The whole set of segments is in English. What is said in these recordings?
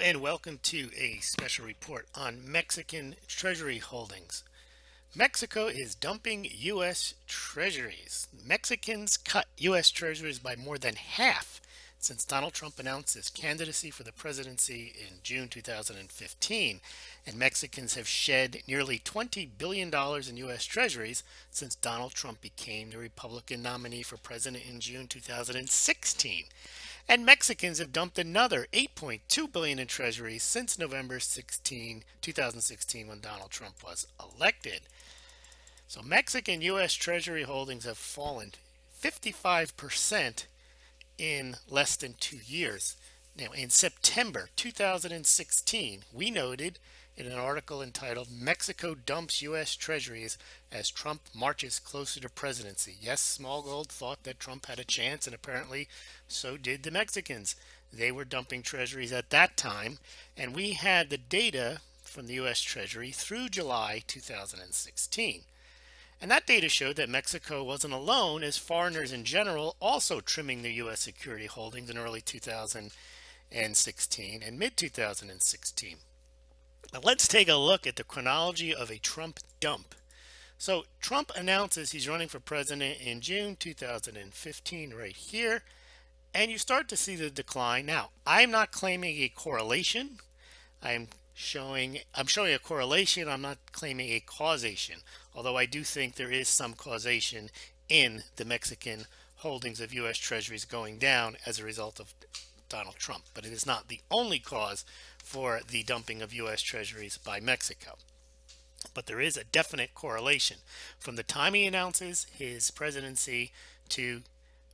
and welcome to a special report on Mexican Treasury holdings. Mexico is dumping U.S. Treasuries. Mexicans cut U.S. Treasuries by more than half since Donald Trump announced his candidacy for the presidency in June 2015. And Mexicans have shed nearly $20 billion in U.S. Treasuries since Donald Trump became the Republican nominee for president in June 2016. And Mexicans have dumped another $8.2 billion in treasuries since November 2016, when Donald Trump was elected. So Mexican U.S. Treasury holdings have fallen 55% in less than 2 years. Now, in September 2016, we noted in an article entitled "Mexico Dumps U.S. Treasuries as Trump Marches Closer to Presidency." Yes, Smaulgld thought that Trump had a chance, and apparently so did the Mexicans. They were dumping treasuries at that time, and we had the data from the U.S. Treasury through July 2016. And that data showed that Mexico wasn't alone, as foreigners in general also trimming their U.S. security holdings in early 2016 and mid-2016. Now let's take a look at the chronology of a Trump dump. So Trump announces he's running for president in June 2015 right here, and you start to see the decline. Now, I'm not claiming a correlation. I'm showing a correlation. I'm not claiming a causation, although I do think there is some causation in the Mexican holdings of U.S. Treasuries going down as a result of Donald Trump, but it is not the only cause for the dumping of U.S. Treasuries by Mexico. But there is a definite correlation from the time he announces his presidency to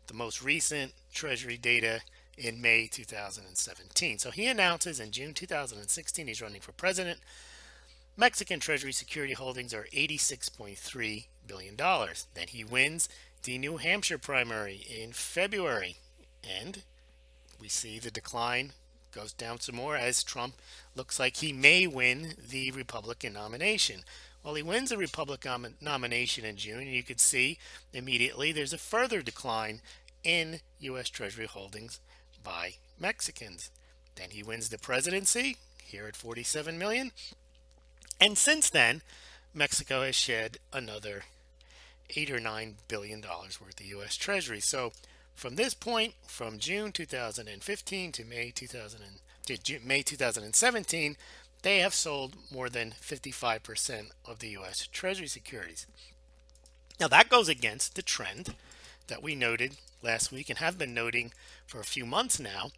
the most recent Treasury data in May 2017. So he announces in June 2016 he's running for president. Mexican Treasury security holdings are $86.3 billion. Then he wins the New Hampshire primary in February, and we see the decline goes down some more as Trump looks like he may win the Republican nomination. Well, he wins the Republican nomination in June, and you could see immediately there's a further decline in U.S. Treasury holdings by Mexicans. Then he wins the presidency here at 47 million. And since then, Mexico has shed another $8 or $9 billion worth of U.S. Treasury. So from this point, from June 2015 to May 2017, they have sold more than 55% of the U.S. Treasury securities. Now that goes against the trend that we noted last week and have been noting for a few months now.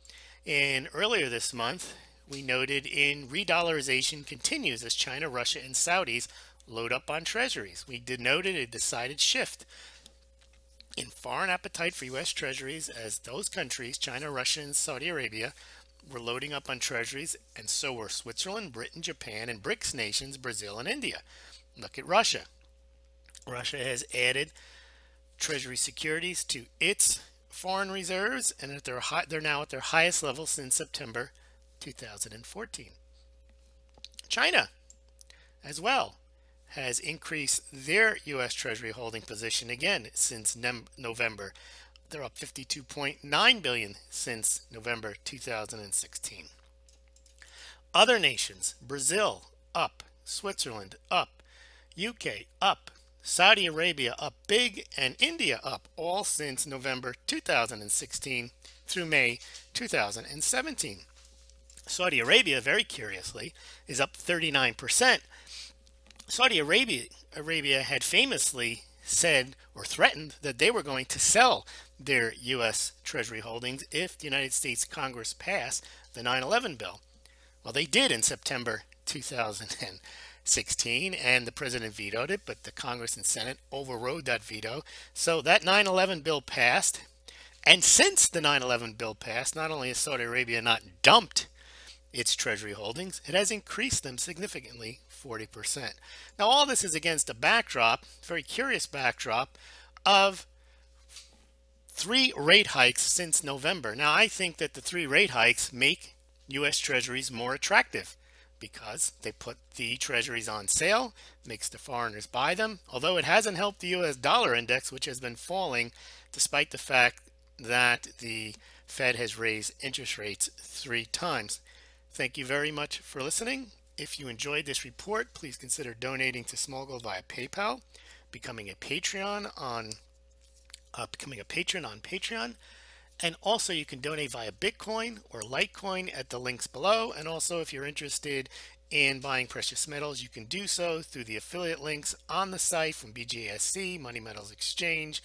And earlier this month, we noted in re-dollarization continues as China, Russia, and Saudis load up on treasuries. We did noted a decided shift in foreign appetite for U.S. Treasuries as those countries, China, Russia, and Saudi Arabia, were loading up on treasuries, and so were Switzerland, Britain, Japan, and BRICS nations, Brazil, and India. Look at Russia. Russia has added treasury securities to its foreign reserves, and they're now at their highest level since September 2014. China, as well, has increased their U.S. Treasury holding position again since November. They're up $52.9 billion since November 2016. Other nations, Brazil up, Switzerland up, UK up, Saudi Arabia up big, and India up, all since November 2016 through May 2017. Saudi Arabia, very curiously, is up 39%. Saudi Arabia had famously said or threatened that they were going to sell their U.S. Treasury holdings if the United States Congress passed the 9/11 bill. Well, they did in September 2016, and the president vetoed it, but the Congress and Senate overrode that veto. So that 9/11 bill passed, and since the 9/11 bill passed, not only has Saudi Arabia not dumped its treasury holdings, it has increased them significantly, 40%. Now all this is against a backdrop, very curious backdrop, of 3 rate hikes since November. Now I think that the 3 rate hikes make U.S. Treasuries more attractive because they put the treasuries on sale, makes the foreigners buy them, although it hasn't helped the U.S. dollar index, which has been falling despite the fact that the Fed has raised interest rates 3 times. Thank you very much for listening. If you enjoyed this report, please consider donating to Smaulgld via PayPal, becoming a Patreon on becoming a patron on Patreon. And also you can donate via Bitcoin or Litecoin at the links below. And also if you're interested in buying precious metals, you can do so through the affiliate links on the site from BGSC, Money Metals Exchange,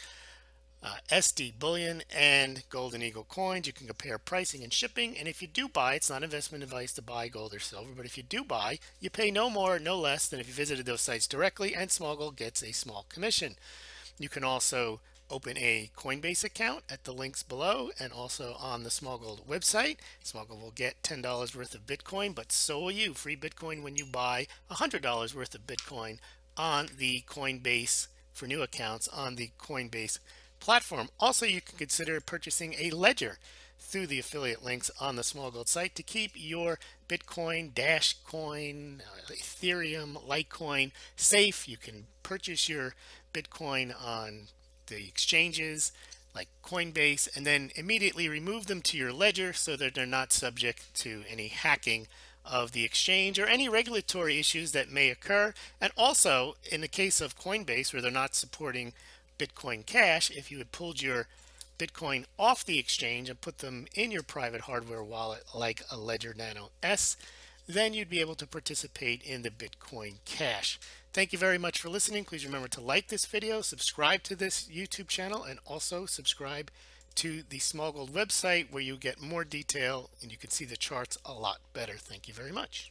SD Bullion, and Golden Eagle coins. You can compare pricing and shipping. And if you do buy, it's not investment advice to buy gold or silver, but if you do buy, you pay no more, no less than if you visited those sites directly, and Smaulgld gets a small commission. You can also open a Coinbase account at the links below and also on the Smaulgld website. Smaulgld will get $10 worth of Bitcoin, but so will you. Free Bitcoin when you buy $100 worth of Bitcoin on the Coinbase for new accounts on the Coinbase platform. Also, you can consider purchasing a ledger through the affiliate links on the Smaulgld site to keep your Bitcoin, Dash Coin, Ethereum, Litecoin safe. You can purchase your Bitcoin on the exchanges like Coinbase and then immediately remove them to your ledger so that they're not subject to any hacking of the exchange or any regulatory issues that may occur. And also in the case of Coinbase, where they're not supporting Bitcoin Cash, if you had pulled your Bitcoin off the exchange and put them in your private hardware wallet like a Ledger Nano S, then you'd be able to participate in the Bitcoin Cash. Thank you very much for listening. Please remember to like this video, subscribe to this YouTube channel, and also subscribe to the Smaulgld website where you get more detail and you can see the charts a lot better. Thank you very much.